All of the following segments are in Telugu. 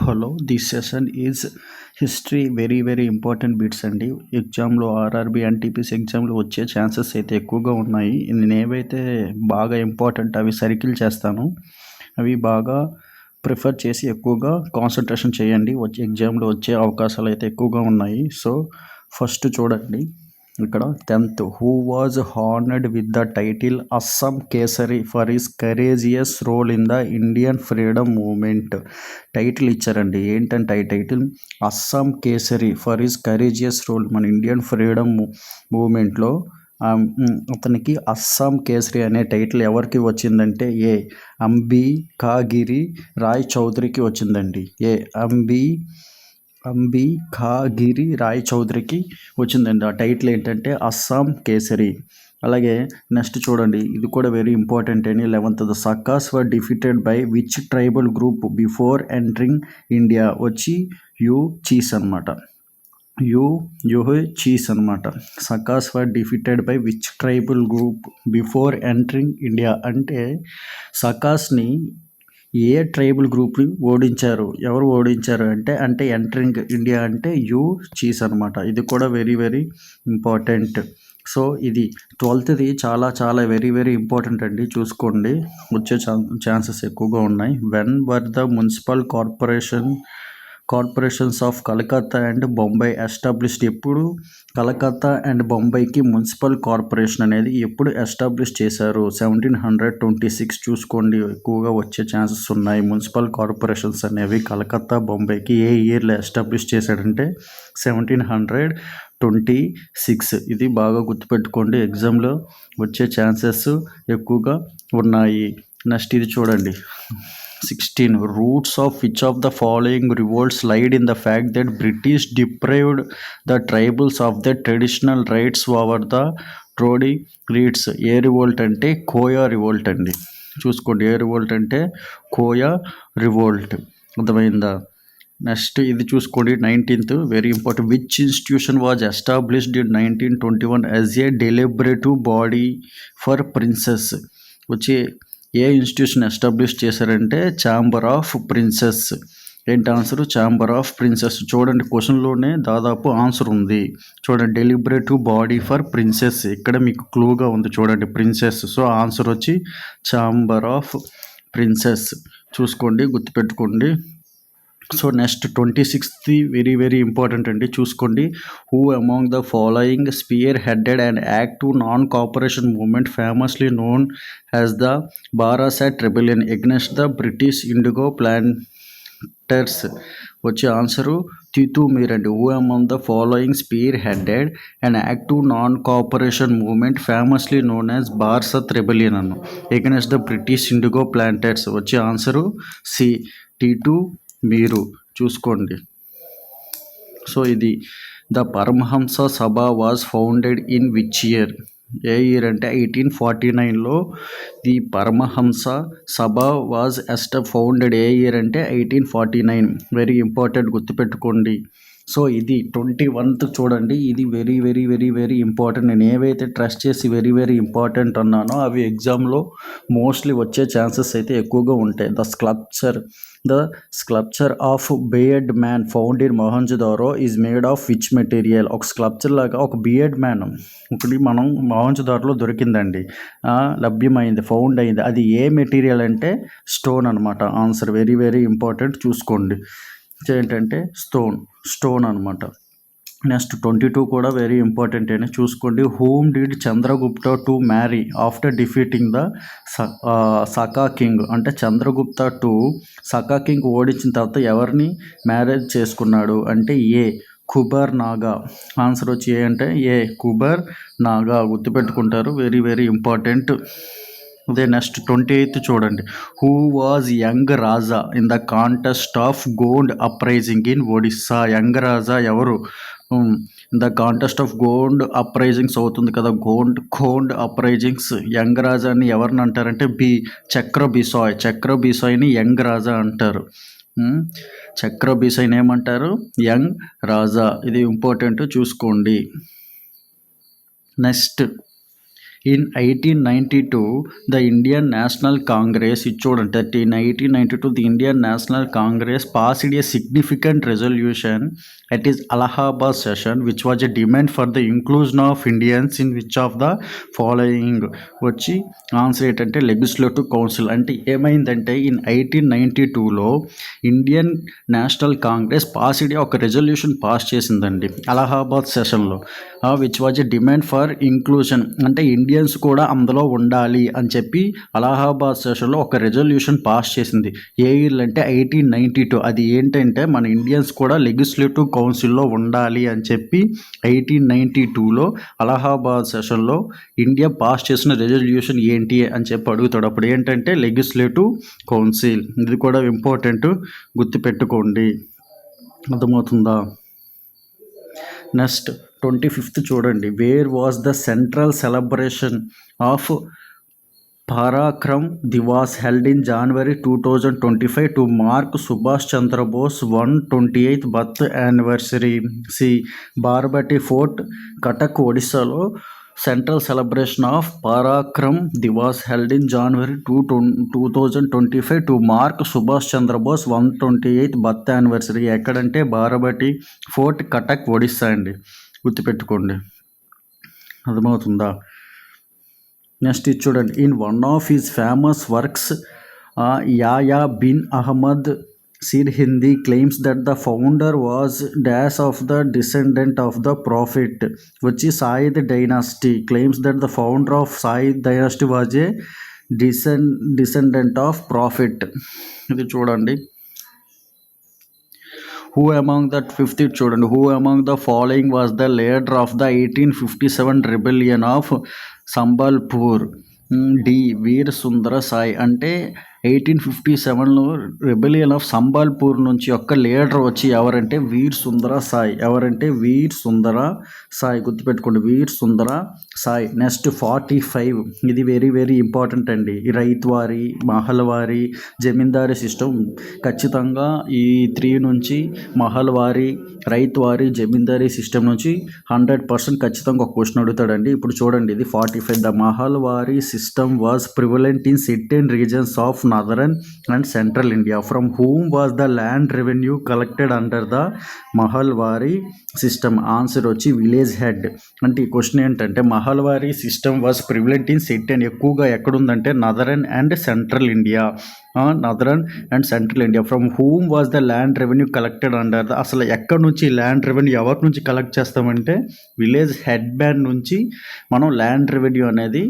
Hello, this session is history. Very very important bits అండి. ఎగ్జామ్లో ఆర్ఆర్బి ఎన్టీపీసీ ఎగ్జామ్లో వచ్చే ఛాన్సెస్ అయితే ఎక్కువగా ఉన్నాయి. నేను ఏవైతే బాగా ఇంపార్టెంట్ అవి సర్కిల్ చేస్తాను. అవి బాగా ప్రిఫర్ చేసి ఎక్కువగా కాన్సన్ట్రేషన్ చేయండి. వచ్చే ఎగ్జామ్లో వచ్చే అవకాశాలు అయితే ఎక్కువగా ఉన్నాయి. సో ఫస్ట్ చూడండి, ఇక్కడ 10th, who was honoured with the title Assam Kesari for his courageous role in the Indian freedom movement. Title ఇచ్చారండి. ఏంటంటే ఈ title Assam Kesari for his courageous role మన ఇండియన్ ఫ్రీడమ్ మూమెంట్లో అతనికి అస్సాం కేసరి అనే టైటిల్ ఎవరికి వచ్చిందంటే అంబికాగిరి రాయ్ చౌదరికి వచ్చిందండి. అంబికాగిరి రాయ్ చౌదరికి వచ్చిందండి. ఆ టైటిల్ ఏంటంటే అస్సాం కేసరి. అలాగే నెక్స్ట్ చూడండి, ఇది కూడా వెరీ ఇంపార్టెంట్ అని 11th, the Sakas were defeated by which tribal group before entering India. వచ్చి చీస్ అనమాట. చీస్ అనమాట. Sakas were defeated by which tribal group before entering India అంటే సకాస్ని ఏ ట్రైబల్ గ్రూప్ని ఓడించారు, ఎవరు ఓడించారు అంటే ఎంటరింగ్ ఇండియా అంటే చీస్ అనమాట. ఇది కూడా వెరీ వెరీ ఇంపార్టెంట్. సో ఇది 12th చాలా చాలా వెరీ వెరీ ఇంపార్టెంట్ అండి. చూసుకోండి, వచ్చే ఛాన్సెస్ ఎక్కువగా ఉన్నాయి. When were the municipal corporations of Calcutta and Bombay established. ఎప్పుడు కలకత్తా అండ్ బొంబాయికి మున్సిపల్ కార్పొరేషన్ అనేది ఎప్పుడు ఎస్టాబ్లిష్ చేశారు? 1726. చూసుకోండి, ఎక్కువగా వచ్చే ఛాన్సెస్ ఉన్నాయి. మున్సిపల్ కార్పొరేషన్స్ అనేవి కలకత్తా బొంబాయికి ఏ ఇయర్లో ఎస్టాబ్లిష్ చేశాడంటే 1726. ఇది బాగా గుర్తుపెట్టుకోండి, ఎగ్జామ్లో వచ్చే ఛాన్సెస్ ఎక్కువగా ఉన్నాయి. నెక్స్ట్ ఇది చూడండి, 16. Roots of which of the following revolts lied in the fact that British deprived the tribals of their traditional rights over the Todi Reeds. A revolt అంటే కోయా రివోల్ట్ అండి. చూసుకోండి, ఏ రివోల్ట్ అంటే కోయా రివోల్ట్. అర్థమైందా? నెక్స్ట్ ఇది చూసుకోండి, 19th, very important. Which institution was established in 1921 as a deliberative body for princes. వచ్చి ఏ ఇన్స్టిట్యూషన్ ఎస్టాబ్లిష్ చేశారంటే ఛాంబర్ ఆఫ్ ప్రిన్సెస్. ఏంటి ఆన్సర్? Chamber of princes. చూడండి, క్వశ్చన్లోనే దాదాపు ఆన్సర్ ఉంది. చూడండి, డెలిబరేటివ్ బాడీ ఫర్ ప్రిన్సెస్. ఇక్కడ మీకు క్లూగా ఉంది, చూడండి, ప్రిన్సెస్. సో ఆన్సర్ వచ్చి ఛాంబర్ ఆఫ్ ప్రిన్సెస్. చూసుకోండి, గుర్తుపెట్టుకోండి. So next 26th very very important అండి. చూసుకోండి, who among the following spearheaded and active non cooperation movement famously known as the Barasat rebellion against the British indigo planters. వచ్చే ఆన్సరు తితుమీర్ అండి. Who among the following spearheaded and active non cooperation movement famously known as Barasat rebellion అన్న against the British indigo planters. వచ్చే ఆన్సరు సి మీరు చూసుకోండి. సో ఇది the Paramahamsa Sabha was founded in which year. A year అంటే 1849లో the Paramahamsa Sabha was founded. A year అంటే 1849. వెరీ ఇంపార్టెంట్, గుర్తుపెట్టుకోండి. సో ఇది 21th చూడండి, ఇది very very very very important. నేను ఏవైతే ట్రస్ట్ చేసి వెరీ వెరీ ఇంపార్టెంట్ అన్నానో అవి ఎగ్జామ్లో మోస్ట్లీ వచ్చే ఛాన్సెస్ అయితే ఎక్కువగా ఉంటాయి. The sculpture of beard man found in Mohenjo-daro is made of which material. ఒక స్కల్ప్చర్ లాగా ఒక బియర్డ్ మ్యాన్ ఒకటి మనం మొహంజదారోలో దొరికిందండి, లభ్యమైంది, ఫౌండ్ అయింది. అది ఏ మెటీరియల్ అంటే స్టోన్ అనమాట. ఆన్సర్ వెరీ వెరీ ఇంపార్టెంట్, చూసుకోండి. ఏంటంటే స్టోన్ అనమాట. నెక్స్ట్ 22 కూడా వెరీ ఇంపార్టెంట్ అని చూసుకోండి. Whom did Chandragupta to marry after defeating the Saka king. అంటే చంద్రగుప్త టు సకా కింగ్ ఓడించిన తర్వాత ఎవరిని మ్యారేజ్ చేసుకున్నాడు అంటే కుబర్ నాగా. ఆన్సర్ వచ్చి అంటే కుబర్ నాగా. గుర్తుపెట్టుకుంటారు, వెరీ వెరీ ఇంపార్టెంట్. అదే నెక్స్ట్ 28th చూడండి, who was young raja in the contest of Gond uprising in Odisha. Young raja ఎవరు? The contest of Gond uprisings అవుతుంది కదా, గోండ్ అప్రైజింగ్స్. యంగ్ రాజాని ఎవరిని అంటారంటే చక్రబిసాయ్ని యంగ్ రాజా అంటారు. చక్రబిసాయ్ని ఏమంటారు? యంగ్ రాజా. ఇది ఇంపార్టెంట్, చూసుకోండి. Next In 1892, the Indian National Congress, ఇది చూడండి, in 1892, the Indian National Congress passed a significant resolution at its Allahabad session, which was a demand for the inclusion of Indians in which of the following వచ్చి ఆన్సర్ ఏంటంటే లెజిస్లేటివ్ కౌన్సిల్. అంటే ఏమైందంటే ఇన్ 1892లో ఇండియన్ నేషనల్ కాంగ్రెస్ ఒక రెజల్యూషన్ పాస్ చేసిందండి అలహాబాద్ సెషన్లో, which was a demand for inclusion, అంటే ఇండియన్స్ కూడా అందులో ఉండాలి అని చెప్పి అలహాబాద్ సెషన్లో ఒక రెజల్యూషన్ పాస్ చేసింది. ఏ ఇయర్ అంటే 1892. అది ఏంటంటే మన ఇండియన్స్ కూడా లెజిస్లేటివ్ కౌన్సిల్లో ఉండాలి అని చెప్పి 1892లో అలహాబాద్ సెషన్లో ఇండియా పాస్ చేసిన రెజల్యూషన్ ఏంటి అని చెప్పి అడుగుతాడు. అప్పుడు ఏంటంటే లెజిస్లేటివ్ కౌన్సిల్. ఇది కూడా ఇంపార్టెంట్, గుర్తుపెట్టుకోండి. అర్థమవుతుందా? నెక్స్ట్ 25th చూడండి. Where was the central celebration of Parakram Diwas held in January 2025 to mark Subhash Chandra Bose 128th birth anniversary. C Barabati fort, Cuttack, ఒడిస్సాలో central celebration of Parakram Diwas held in January 2025 to mark Subhash Chandra Bose 128th birth anniversary. ఎక్కడంటే బార్బటి ఫోర్ట్, కటక్, ఒడిస్సా అండి, గుర్తుపెట్టుకోండి. అర్థమవుతుందా? నెక్స్ట్ ఇది చూడండి. In one of his famous works Yahya bin Ahmad Sirhindi claims that the founder was dash of the descendant of the prophet. వచ్చి Sayyid dynasty claims that the founder of Sayyid dynasty was a descendant of prophet. ఇది చూడండి. హూ అమాంగ్ ద 5th చూడండి. Who among the following was the leader of the 1857 rebellion of Sambalpur. D Veer Sundara Sai. అంటే 1857లో రెబెలియన్ ఆఫ్ సంబల్పూర్ నుంచి యొక్క లీడర్ వచ్చి ఎవరంటే వీర్ సుందర సాయి. ఎవరంటే వీర్ సుందర సాయి, గుర్తుపెట్టుకోండి, వీర్ సుందర సాయి. నెక్స్ట్ 45. ఇది వెరీ వెరీ ఇంపార్టెంట్ అండి. ఈ రైతువారి, మహల్వారి, జమీందారీ సిస్టమ్. ఖచ్చితంగా ఈ 3 నుంచి మహల్వారి, రైతువారి, జమీందారీ సిస్టమ్ నుంచి 100% ఖచ్చితంగా ఒక క్వశ్చన్ అడుగుతాడండి. ఇప్పుడు చూడండి, ఇది 45. The Mahalwari system was prevalent in certain regions of northern and central India. From whom was the land revenue collected under the Mahalwari system? Answer వచ్చి విలేజ్ హెడ్. అంటే ఈ క్వశ్చన్ ఏంటంటే Mahalwari system was prevalent in certain, ఎక్కువగా ఎక్కడుందంటే northern and central India. Northern and central India. From whom was the land revenue collected under the, అసలు ఎక్కడి నుంచి ల్యాండ్ రెవెన్యూ ఎవరి నుంచి కలెక్ట్ చేస్తామంటే విలేజ్ హెడ్ బ్యాండ్ నుంచి మనం ల్యాండ్ రెవెన్యూ అనేది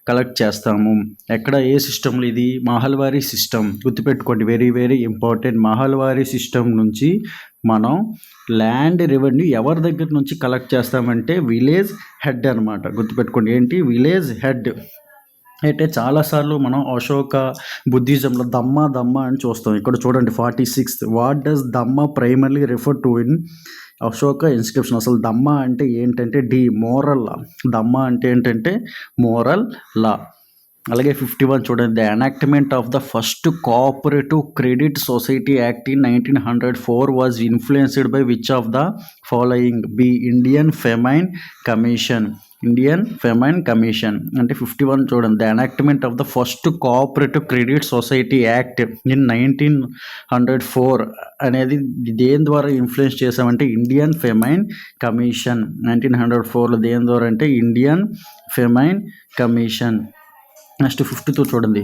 కలెక్ట్ చేస్తాము. ఎక్కడ, ఏ సిస్టంలో? ఇది మహల్వారీ సిస్టమ్, గుర్తుపెట్టుకోండి, very very important. Mahalwari system నుంచి మనం ల్యాండ్ రెవెన్యూ ఎవరి దగ్గర నుంచి కలెక్ట్ చేస్తామంటే విలేజ్ హెడ్ అనమాట, గుర్తుపెట్టుకోండి. ఏంటి? Village head. అయితే చాలాసార్లు మనం అశోక బుద్ధిజంలో దమ్మ అని చూస్తాం. ఇక్కడ చూడండి 46. What does dhamma primarily refer to in Ashoka inscription? అసలు దమ్మ అంటే ఏంటంటే మోరల్ లా. దమ్మ అంటే ఏంటంటే మోరల్ లా. అలాగే 51 చూడండి. The enactment of the first cooperative credit society act in 1904 was influenced by which of the following? B Indian famine commission. Indian famine commission. అంటే 51 చూడండి. The enactment of the first cooperative credit society act in 1904 అనేది దేని ద్వారా ఇన్ఫ్లుయెన్స్ చేసామంటే ఇండియన్ ఫెమైన్ కమిషన్. 1904లో దేని ద్వారా అంటే ఇండియన్ ఫెమైన్ కమిషన్. నెక్స్ట్ 52 చూడండి.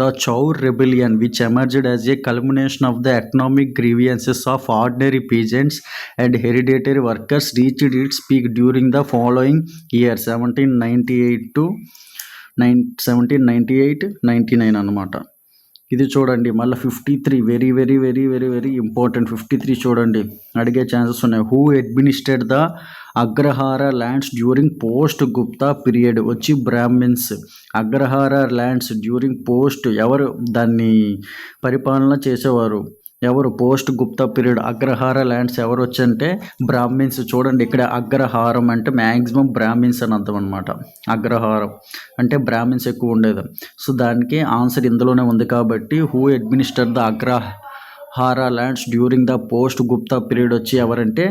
The Chuar rebellion which emerged as a culmination of the economic grievances of ordinary peasants and hereditary workers reached its peak during the following year 1798-99 అనమాట. ఇది చూడండి. మళ్ళీ 53 very very very very very important. 53 చూడండి, అడిగే ఛాన్సెస్ ఉన్నాయి. Who administrate the agrahara lands during post Gupta period? వచ్చి Brahmins. Agrahara lands during post, ఎవరు దాన్ని పరిపాలన చేసేవారు? ఎవరు? Post Gupta period Agrahara lands ఎవరు వచ్చంటే బ్రాహ్మిన్స్. చూడండి, ఇక్కడ అగ్రహారం అంటే మ్యాక్సిమం బ్రాహ్మిన్స్ అని అర్థం అనమాట. అగ్రహారం అంటే బ్రాహ్మిన్స్ ఎక్కువ ఉండేది. సో దానికి ఆన్సర్ ఇందులోనే ఉంది కాబట్టి who administer the hara lands during the post Gupta period వచ్చి ఎవరంటే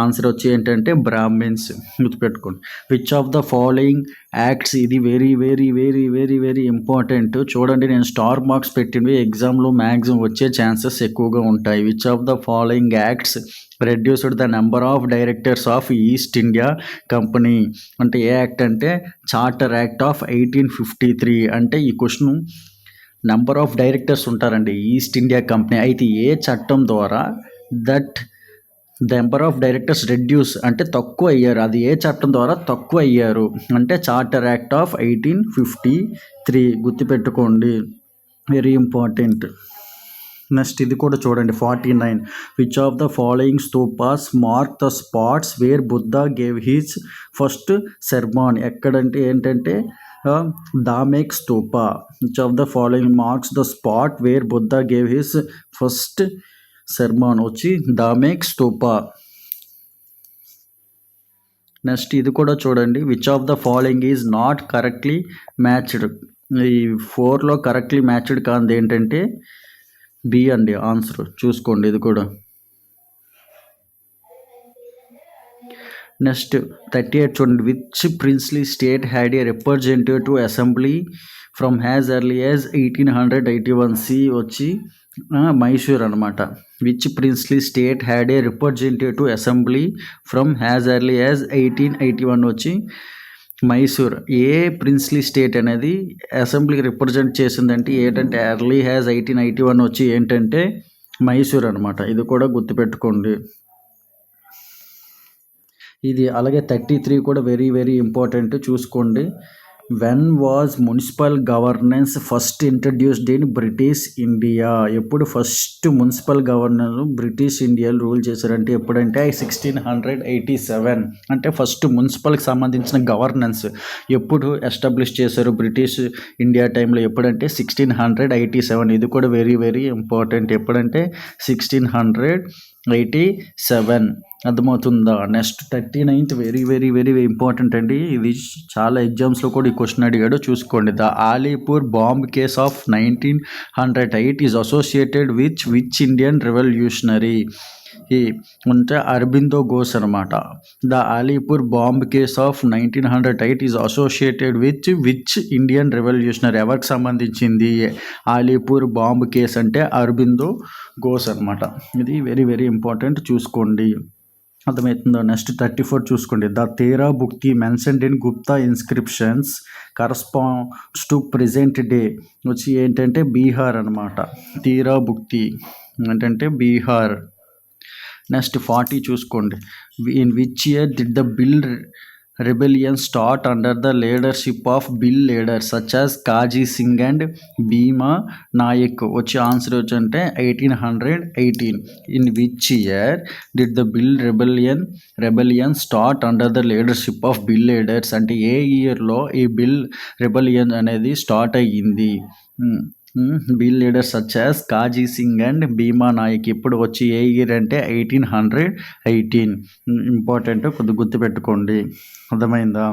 ఆన్సర్ వచ్చి ఏంటంటే బ్రాహ్మిన్స్. గుర్తుపెట్టుకోండి. Which of the following acts, ఇది very very very very very important. చూడండి, నేను స్టార్ మార్క్స్ పెట్టినవి ఎగ్జామ్లో మ్యాక్సిమం వచ్చే ఛాన్సెస్ ఎక్కువగా ఉంటాయి. Which of the following acts reduced the number of directors of east India company అంటే ఏ యాక్ట్ అంటే చార్టర్ యాక్ట్ ఆఫ్ 1853. అంటే ఈ క్వశ్చన్ నెంబర్ ఆఫ్ డైరెక్టర్స్ ఉంటారండి ఈస్ట్ ఇండియా కంపెనీ. అయితే ఏ చట్టం ద్వారా that the number of directors reduce అంటే తక్కువ అయ్యారు, అది ఏ చట్టం ద్వారా తక్కువ అయ్యారు అంటే చార్టర్ యాక్ట్ ఆఫ్ 1853. గుర్తుపెట్టుకోండి, వెరీ ఇంపార్టెంట్. నెక్స్ట్ ఇది కూడా చూడండి 49. Which of the following stupas mark the spots where Buddha gave his first sermon. ఎక్కడంటే ఏంటంటే Dhamek Stupa. Which of the following marks the spot where Buddha gave his first sermon వచ్చి దామేక్ స్తూప. నెక్స్ట్ ఇది కూడా చూడండి. Which of the following is not correctly matched. ఈ 4లో కరెక్ట్లీ మ్యాచ్డ్ కానిది ఏంటంటే బి అండి ఆన్సర్. చూసుకోండి ఇది కూడా. నెక్స్ట్ 38 చూడండి. Which princely state had a representative to assembly from as early as 1881. C వచ్చి మైసూర్ అనమాట. Which princely state had a representative to assembly from as early as 1881 వచ్చి మైసూర్. ఏ ప్రిన్స్లీ స్టేట్ అనేది అసెంబ్లీకి రిప్రజెంట్ చేసిందంటే ఏంటంటే ఎర్లీ హ్యాజ్ 1881 వచ్చి ఏంటంటే మైసూర్ అనమాట. ఇది కూడా గుర్తుపెట్టుకోండి. ఇది అలాగే 33 కూడా వెరీ వెరీ ఇంపార్టెంట్. చూసుకోండి. When was municipal governance first introduced in British India. ఎప్పుడు ఫస్ట్ మున్సిపల్ గవర్నెన్స్ బ్రిటిష్ ఇండియాలో రూల్ చేశారంటే ఎప్పుడంటే 1687. అంటే ఫస్ట్ మున్సిపల్కి సంబంధించిన గవర్నెన్స్ ఎప్పుడు ఎస్టాబ్లిష్ చేశారు బ్రిటిష్ ఇండియా టైంలో ఎప్పుడంటే 1687. ఇది కూడా వెరీ వెరీ ఇంపార్టెంట్. ఎప్పుడంటే 1687. అర్థమవుతుందా? Next 39th very very very important అండి. ఇది చాలా ఎగ్జామ్స్లో కూడా ఈ క్వశ్చన్ అడిగాడు. చూసుకోండి. The Alipore bomb case of 1908 is associated which Indian revolutionary. ఈ అంటే అరబిందో ఘోష్ అనమాట. The Alipore bomb case of 1908 is associated which Indian revolutionary. ఎవరికి సంబంధించింది అలీపూర్ బాంబ్ కేస్ అంటే అరబిందో ఘోష్ అనమాట. ఇది వెరీ వెరీ ఇంపార్టెంట్. చూసుకోండి, అర్థమవుతుందో. నెక్స్ట్ 34 చూసుకోండి. The Tira bhukti mentioned in Gupta inscriptions corresponds to present day వచ్చి ఏంటంటే బీహార్ అనమాట. తీరా బుక్తి ఏంటంటే బీహార్. నెక్స్ట్ 40 చూసుకోండి. In which year did the Bhil rebellion start under the leadership of bill leaders such as Kaji Singh and Bhima Nayak. వచ్చి ఆన్సర్ వచ్చి అంటే 1818. In which year did the Bhil rebellion start under the leadership of Bhil leaders. అంటే ఏ ఇయర్లో ఈ బిల్ రెబెలియన్ అనేది స్టార్ట్ అయ్యింది. Bhil leaders such as Kazi Singh and Bhima Nayak. ఇప్పుడు వచ్చి ఏ ఇయర్ అంటే 1818. ఇంపార్టెంట్, కొద్దిగా గుర్తుపెట్టుకోండి. అర్థమైందా?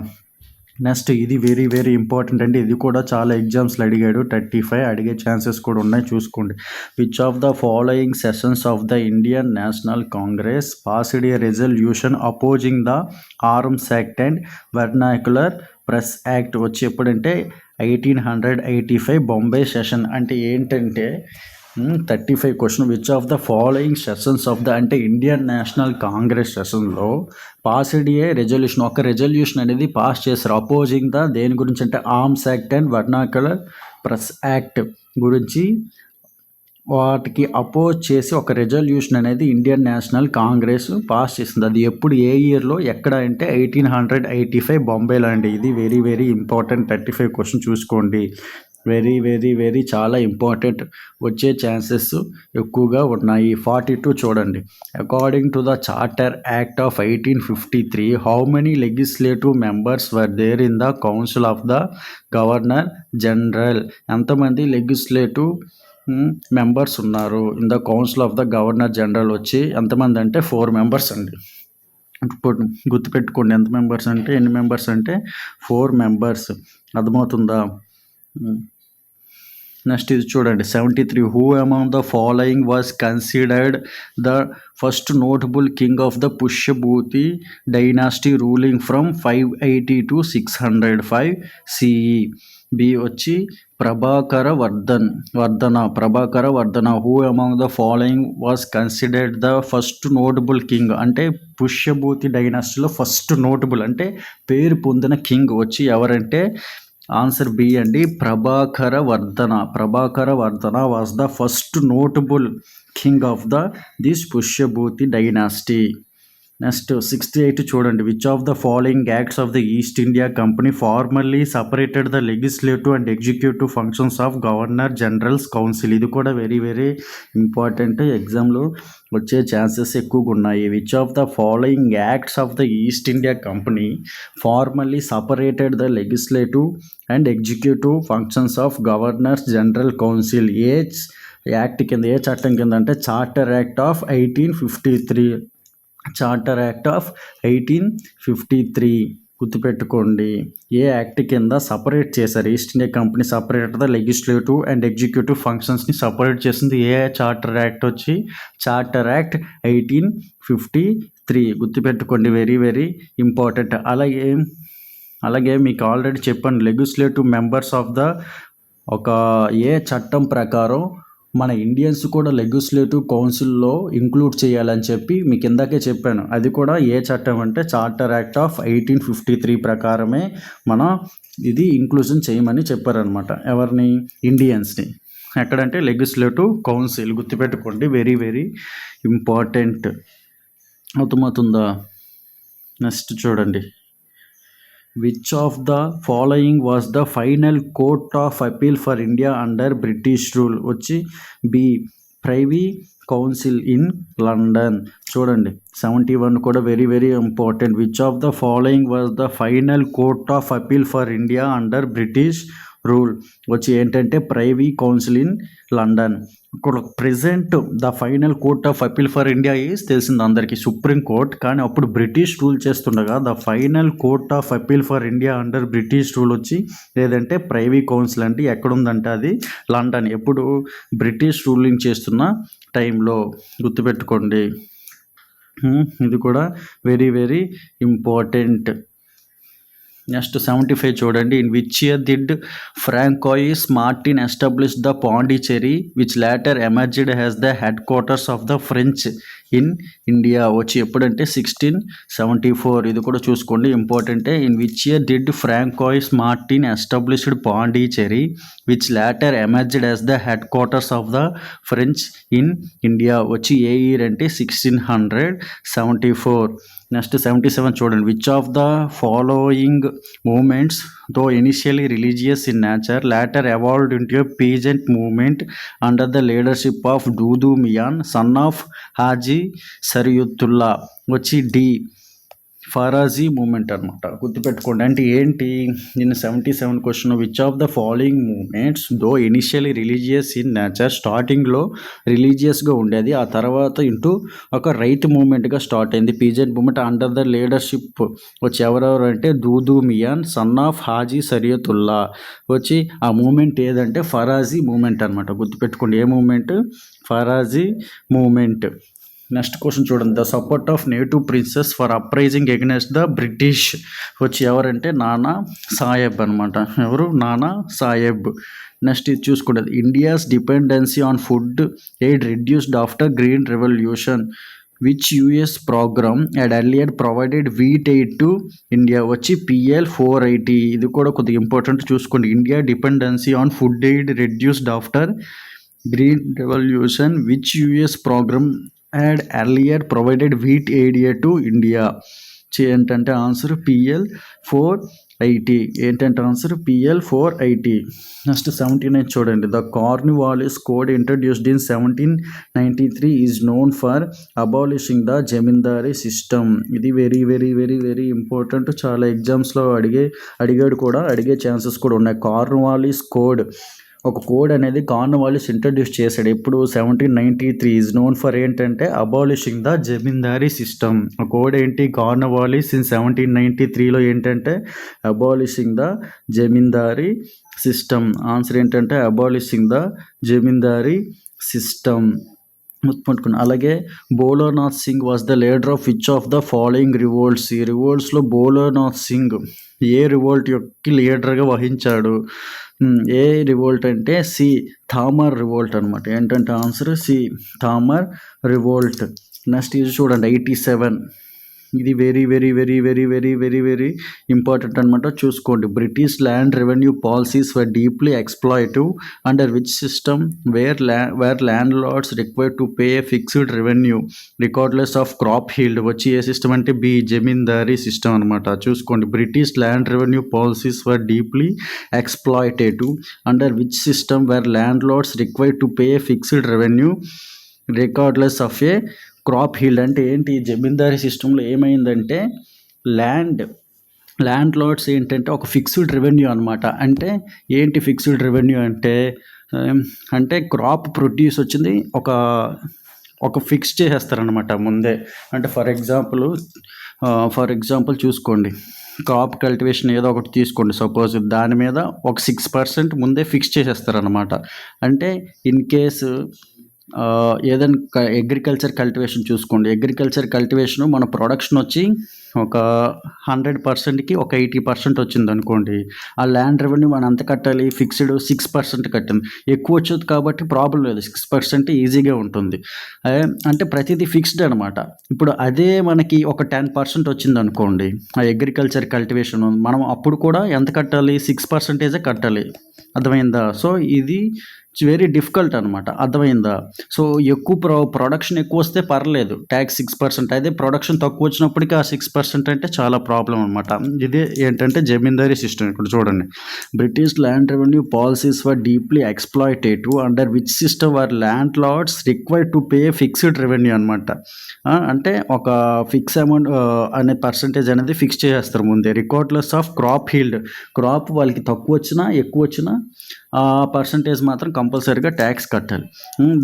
నెక్స్ట్ ఇది వెరీ వెరీ ఇంపార్టెంట్ అండి. ఇది కూడా చాలా ఎగ్జామ్స్లో అడిగాడు. 35 అడిగే ఛాన్సెస్ కూడా ఉన్నాయి. చూసుకోండి. Which of the following sessions of the Indian national Congress passed A resolution opposing the arms act and vernacular press act వచ్చి ఎప్పుడంటే 1885 బాంబే సెషన్. అంటే ఏంటంటే 35 question. Which of the following sessions of the అంటే ఇండియన్ నేషనల్ కాంగ్రెస్ సెషన్లో పాస్డ్ ఏ రెజల్యూషన్, ఒక రెజల్యూషన్ అనేది పాస్ చేశారు అపోజింగ్ ద దేని గురించి అంటే arms act and vernacular press act గురించి. వాటికి అపోజ్ చేసి ఒక రెజల్యూషన్ అనేది ఇండియన్ నేషనల్ కాంగ్రెస్ పాస్ చేసింది. అది ఎప్పుడు ఏ ఇయర్లో ఎక్కడ అంటే 1885 బాంబేలో అండి. ఇది వెరీ వెరీ ఇంపార్టెంట్. 35 క్వశ్చన్ చూసుకోండి. వెరీ వెరీ వెరీ చాలా ఇంపార్టెంట్. వచ్చే ఛాన్సెస్ ఎక్కువగా ఉన్నాయి. 42 చూడండి. According to the charter act of 1853 how many legislative members were there in the council of the governor general. ఎంతమంది లెజిస్లేటివ్ మెంబర్స్ ఉన్నారు in the council of the governor general వచ్చి ఎంతమంది అంటే 4 మెంబర్స్ అండి. ఇప్పుడు గుర్తుపెట్టుకోండి ఎంత మెంబర్స్ అంటే ఎన్ని మెంబర్స్ అంటే 4 మెంబర్స్. అర్థమవుతుందా? నెక్స్ట్ ఇది చూడండి 73. Who among the following was considered the first notable king of the Pushyabhuti dynasty ruling from 580 to 605 CE? B వచ్చి Prabhakara Vardhana. Who among the following was considered the first notable king అంటే పుష్యభూతి డైనాసిటీలో ఫస్ట్ నోటబుల్ అంటే పేరు పొందిన కింగ్ వచ్చి ఎవరంటే ఆన్సర్ బి అండి, Prabhakara Vardhana was the first notable king of this Pushyabhuti dynasty. Next 68 చూడండి. Which of the following acts of the East India Company formally separated the legislative and executive functions of governor generals council? ఇది కూడా వెరీ వెరీ ఇంపార్టెంట్, ఎగ్జామ్లో వచ్చే ఛాన్సెస్ ఎక్కువగా ఉన్నాయి. Which of the following acts of the East India Company formally separated the legislative and executive functions of governors general council? ఏ యాక్ట్ కింద, ఏ చట్టం కింద అంటే charter act of 1853. Charter act of 1853 గుర్తుపెట్టుకోండి. ఏ యాక్ట్ కింద సపరేట్ చేశారు East India Company? Separate the legislative and executive ఫంక్షన్స్ని సపరేట్ చేసింది ఏ చార్టర్ యాక్ట్ వచ్చి చార్టర్ యాక్ట్ 1853 గుర్తుపెట్టుకోండి, వెరీ వెరీ ఇంపార్టెంట్. అలాగే మీకు ఆల్రెడీ చెప్పాను, లెజిస్లేటివ్ మెంబర్స్ ఆఫ్ ద ఏ చట్టం ప్రకారం మన ఇండియన్స్ కూడా లెజిస్లేటివ్ కౌన్సిల్లో ఇంక్లూడ్ చేయాలని చెప్పి మీకు ఇందాకే చెప్పాను. అది కూడా ఏ చట్టం అంటే చార్టర్ యాక్ట్ ఆఫ్ 1853 ప్రకారమే మన ఇది ఇంక్లూజన్ చేయమని చెప్పారనమాట. ఎవరిని? ఇండియన్స్ని. ఎక్కడంటే లెజిస్లేటివ్ కౌన్సిల్ గుర్తుపెట్టుకోండి, వెరీ వెరీ ఇంపార్టెంట్. అర్థమవుతుందా? నెక్స్ట్ చూడండి. Which of the following was the final court of appeal for India under British rule? వచ్చి B privy council in London. చూడండి 71 కూడా very very important. Which of the following was the final court of appeal for India under British rule? వచ్చి ఏంటంటే ప్రైవీ కౌన్సిల్ ఇన్ లండన్. ఇక్కడ present the final court of appeal for India is తెలిసింది అందరికీ సుప్రీం కోర్ట్, కానీ అప్పుడు బ్రిటిష్ రూల్ చేస్తుండగా the final court of appeal for India under British rule వచ్చి లేదంటే ప్రైవీ కౌన్సిల్ అంటే ఎక్కడుందంటే అది లండన్. ఎప్పుడు? బ్రిటిష్ రూలింగ్ చేస్తున్న టైంలో గుర్తుపెట్టుకోండి. ఇది కూడా వెరీ వెరీ ఇంపార్టెంట్. నెక్స్ట్ 75 చూడండి. In which year did Francois Martin establish the Pondicherry which later emerged has the headquarters of the French in India? వచ్చి ఎప్పుడంటే 1674. ఇది కూడా చూసుకోండి, ఇంపార్టెంటే. In which year did Francois Martin established Pondicherry which later emerged as the headquarters of the French in India? వచ్చి ఏ ఇయర్ అంటే 1674. నెక్స్ట్ 77 చూడండి. Which of the following movements though initially religious in nature later evolved into a peasant movement under the leadership of Dudu Mian, son of Haji Sariyatullah? వచ్చి డి ఫరాజీ మూమెంట్ అనమాట, గుర్తుపెట్టుకోండి. అంటే ఏంటి? నేను 77 question. Which of the following movements though initially religious in nature? స్టార్టింగ్లో రిలీజియస్గా ఉండేది, ఆ తర్వాత ఒక రైతు మూమెంట్గా స్టార్ట్ అయింది. Peasant movement under the leadership వచ్చి ఎవరెవరు అంటే దూదు మియాన్, సన్ ఆఫ్ హాజీ సరియతుల్లా. వచ్చి ఆ మూమెంట్ ఏదంటే ఫరాజీ మూమెంట్ అనమాట, గుర్తుపెట్టుకోండి. ఏ movement? Faraizi movement. Next question చూడండి. The support of native princes for uprising against the British వచ్చి ఎవరంటే నానా సాహెబ్ అనమాట. ఎవరు? నానా సాహెబ్. నెక్స్ట్ ఇది చూసుకుంటే India's dependency on food aid reduced after green revolution which US program had earlier provided wheat aid to India? వచ్చి PL 480. ఇది కూడా కొద్దిగా ఇంపార్టెంట్, చూసుకోండి. India dependency on food aid reduced after green revolution which US program had earlier provided wheat aid to India? ఏంటంటే ఆన్సర్ PL 480. ఏంటంటే ఆన్సర్ PL 480. నెక్స్ట్ 79 చూడండి. The Cornwallis code introduced in 1793 is known for abolishing the zamindari system. ఇది very very very very important, చాలా ఎగ్జామ్స్లో అడిగే ఛాన్సెస్ కూడా ఉన్నాయి. కార్న్వాలిస్ కోడ్, ఒక కోడ్ అనేది కార్న్వాలిస్ ఇంట్రడ్యూస్ చేశాడు. ఎప్పుడు? 1793. ఈజ్ నోన్ ఫర్ ఏంటంటే అబాలిషింగ్ ద జమీందారీ సిస్టమ్. ఆ కోడ్ ఏంటి? కార్న్వాలిస్ ఇన్ 1793లో ఏంటంటే abolishing the zamindari system. Answer ఏంటంటే అబాలిషింగ్ ద జమీందారీ సిస్టమ్. గుర్తుపెట్టుకుని. అలాగే Bholanath Singh was the leader of which of the following revolts. ఈ రివోల్ట్స్లో భోలానాథ్ సింగ్ ఏ రివోల్ట్ యొక్క లీడర్గా వహించాడు? ఏ రివోల్ట్ అంటే సి థామర్ రివోల్ట్ అనమాట. ఏంటంటే answer C Tamar revolt. Next ఇది చూడండి 87. ఇది very very very very very very very important అనమాట. చూసుకోండి. British land revenue policies were deeply exploitative under which system where landlords required to pay a fixed revenue regardless of crop yield. వచ్చి ఏ సిస్టమ్ అంటే బి జమీందారీ సిస్టమ్ అనమాట. చూసుకోండి. British land revenue policies were deeply exploitative under which system where landlords required to pay a fixed revenue regardless of a crop yield. అంటే ఏంటి? జమీందారీ సిస్టంలో ఏమైందంటే ల్యాండ్ లార్డ్స్ ఏంటంటే ఒక ఫిక్స్డ్ రెవెన్యూ అనమాట. అంటే ఏంటి ఫిక్స్డ్ రెవెన్యూ అంటే క్రాప్ ప్రొడ్యూస్ వచ్చింది ఒక ఫిక్స్ చేసేస్తారనమాట ముందే. అంటే ఫర్ ఎగ్జాంపుల్ చూసుకోండి. క్రాప్ కల్టివేషన్ ఏదో ఒకటి తీసుకోండి. సపోజ్ దాని మీద ఒక 6% ముందే ఫిక్స్ చేసేస్తారనమాట. అంటే ఇన్ కేసు ఏదైనా అగ్రికల్చర్ కల్టివేషన్ చూసుకోండి. అగ్రికల్చర్ కల్టివేషన్ మన ప్రొడక్షన్ వచ్చి ఒక 100%కి ఒక 80% వచ్చింది అనుకోండి. ఆ ల్యాండ్ రెవెన్యూ మనం ఎంత కట్టాలి? ఫిక్స్డ్ 6% కట్టింది. ఎక్కువ వచ్చేది కాబట్టి ప్రాబ్లం లేదు, 6% ఈజీగా ఉంటుంది. అంటే ప్రతిదీ ఫిక్స్డ్ అనమాట. ఇప్పుడు అదే మనకి ఒక 10% వచ్చింది అనుకోండి ఆ అగ్రికల్చర్ కల్టివేషన్, మనం అప్పుడు కూడా ఎంత కట్టాలి? 6% కట్టాలి. అర్థమైందా? సో ఇది వెరీ డిఫికల్ట్ అనమాట. అర్థమైందా? సో ఎక్కువ ప్రొడక్షన్ ఎక్కువ వస్తే పర్లేదు, ట్యాక్స్ 6%. అదే ప్రొడక్షన్ తక్కువ వచ్చినప్పటికీ ఆ 6% అంటే చాలా ప్రాబ్లం అనమాట. ఇదే ఏంటంటే జమీందారీ సిస్టమ్. ఇక్కడ చూడండి. British land revenue policies were deeply exploitative under which system were landlords required to pay fixed revenue అనమాట. అంటే ఒక ఫిక్స్ అమౌంట్ అనే పర్సంటేజ్ అనేది ఫిక్స్ చేసేస్తారు ముందే. Regardless of crop yield. Crop వాళ్ళకి తక్కువ వచ్చినా ఎక్కువ వచ్చినా ఆ పర్సంటేజ్ మాత్రం కంపల్సరీగా ట్యాక్స్ కట్టాలి.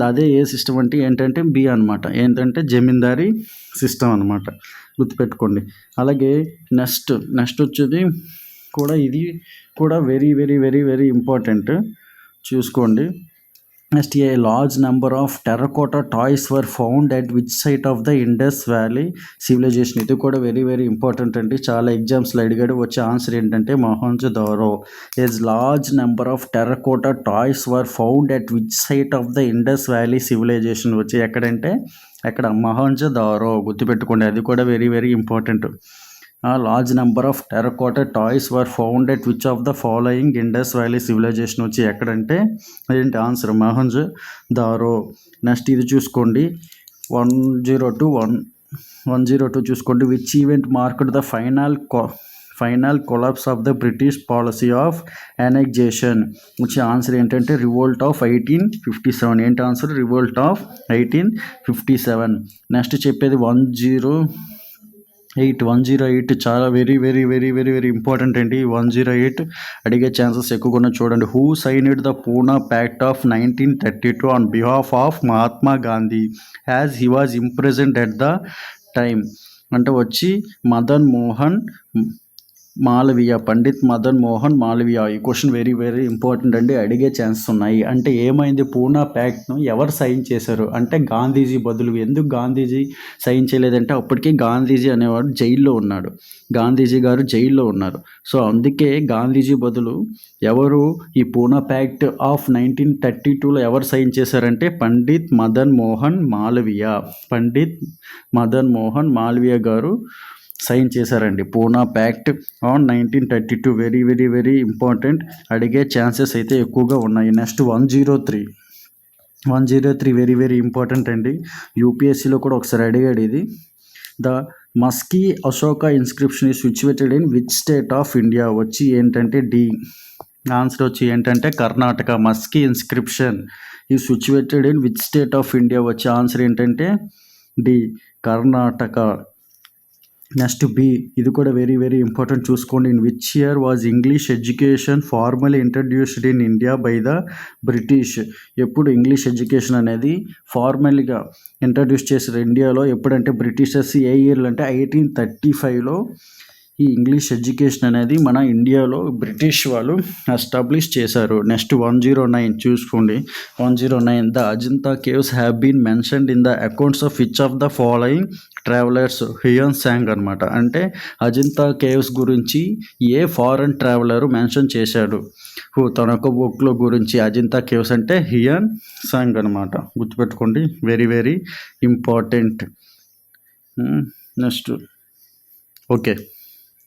అదే ఏ సిస్టమ్ అంటే ఏంటంటే బి అనమాట. ఏంటంటే జమీందారీ సిస్టమ్ అనమాట. గుర్తుపెట్టుకోండి. అలాగే నెక్స్ట్ వచ్చేది కూడా ఇది కూడా very very very very important. చూసుకోండి. Next a large number of terracotta toys were found at which site of the Indus valley civilization. ఇది కూడా వెరీ వెరీ ఇంపార్టెంట్ అండి. చాలా ఎగ్జామ్స్లో అడిగాడు. వచ్చే ఆన్సర్ ఏంటంటే Mohenjodaro. A large number of terracotta toys were found at which site of the Indus valley civilisation. వచ్చి ఎక్కడంటే ఎక్కడ? మొహంజోదారో. గుర్తుపెట్టుకోండి. అది కూడా very very important. Large number of terracotta toys were found at which of the following Indus valley civilisation. వచ్చి ఎక్కడంటే అదేంటి ఆన్సర్? మొహంజోదారో. నెక్స్ట్ ఇది చూసుకోండి. 102 చూసుకోండి. Which event marked the final collapse of the British policy of annexation. వచ్చే ఆన్సర్ ఏంటంటే రివోల్ట్ ఆఫ్ 1857. ఏంటి ఆన్సర్? Revolt of 1857. నెక్స్ట్ చెప్పేది 108 చాలా very very very very very important అండి. 108 అడిగే ఛాన్సెస్ ఎక్కువగా ఉన్నాయి. చూడండి. Who signed the Poona pact of 1932 on behalf of Mahatma Gandhi as he was imprisoned at the time. అంటే వచ్చి మదన్ మోహన్ మాలవీయ, పండిత్ మదన్ మోహన్ మాలవీయ. ఈ క్వశ్చన్ వెరీ వెరీ ఇంపార్టెంట్ అండి. అడిగే ఛాన్సెస్ ఉన్నాయి. అంటే ఏమైంది? పూనా ప్యాక్ట్ను ఎవరు సైన్ చేశారు అంటే గాంధీజీ బదులు. ఎందుకు గాంధీజీ సైన్ చేయలేదంటే అప్పటికే గాంధీజీ అనేవాడు జైల్లో ఉన్నాడు. గాంధీజీ గారు జైల్లో ఉన్నారు. సో అందుకే గాంధీజీ బదులు ఎవరు ఈ పూనా ప్యాక్ట్ ఆఫ్ 1932లో ఎవరు సైన్ చేశారంటే పండిత్ మదన్ మోహన్ మాలవీయ. పండిత్ మదన్ మోహన్ మాలవీయ గారు సైన్ చేశారండి Poona pact on 1932. Very very very important. అడిగే ఛాన్సెస్ అయితే ఎక్కువగా ఉన్నాయి. నెక్స్ట్ 103 వెరీ వెరీ ఇంపార్టెంట్ అండి. యూపీఎస్సీలో కూడా ఒకసారి అడిగాడు ఇది. The Maski Ashoka inscription is situated in which state of India. వచ్చి ఏంటంటే డి. ఆన్సర్ వచ్చి ఏంటంటే Karnataka. Maski inscription is situated in which state of India. వచ్చే ఆన్సర్ ఏంటంటే డి కర్ణాటక. Next B. ఇది కూడా వెరీ వెరీ ఇంపార్టెంట్. చూసుకోండి. In which year was English education formally introduced in India by the British. ఎప్పుడు ఇంగ్లీష్ ఎడ్యుకేషన్ అనేది ఫార్మల్గా ఇంట్రడ్యూస్ చేశారు ఇండియాలో ఎప్పుడంటే బ్రిటిషర్స్ ఏ ఇయర్లో అంటే 1835లో ఈ ఇంగ్లీష్ ఎడ్యుకేషన్ అనేది మన ఇండియాలో బ్రిటిష్ వాళ్ళు ఎస్టాబ్లిష్ చేశారు. నెక్స్ట్ 109 చూసుకోండి. 109 the Ajanta caves have been mentioned in the accounts of which of the following travellers Hiuen Tsang అనమాట. అంటే అజంతా కేవ్స్ గురించి ఏ ఫారెన్ ట్రావెలర్ మెన్షన్ చేశాడు తన యొక్క బుక్లో గురించి? అజంతా కేవ్స్ అంటే హ్యూయన్ సాంగ్ అనమాట. గుర్తుపెట్టుకోండి, very very important. Next okay.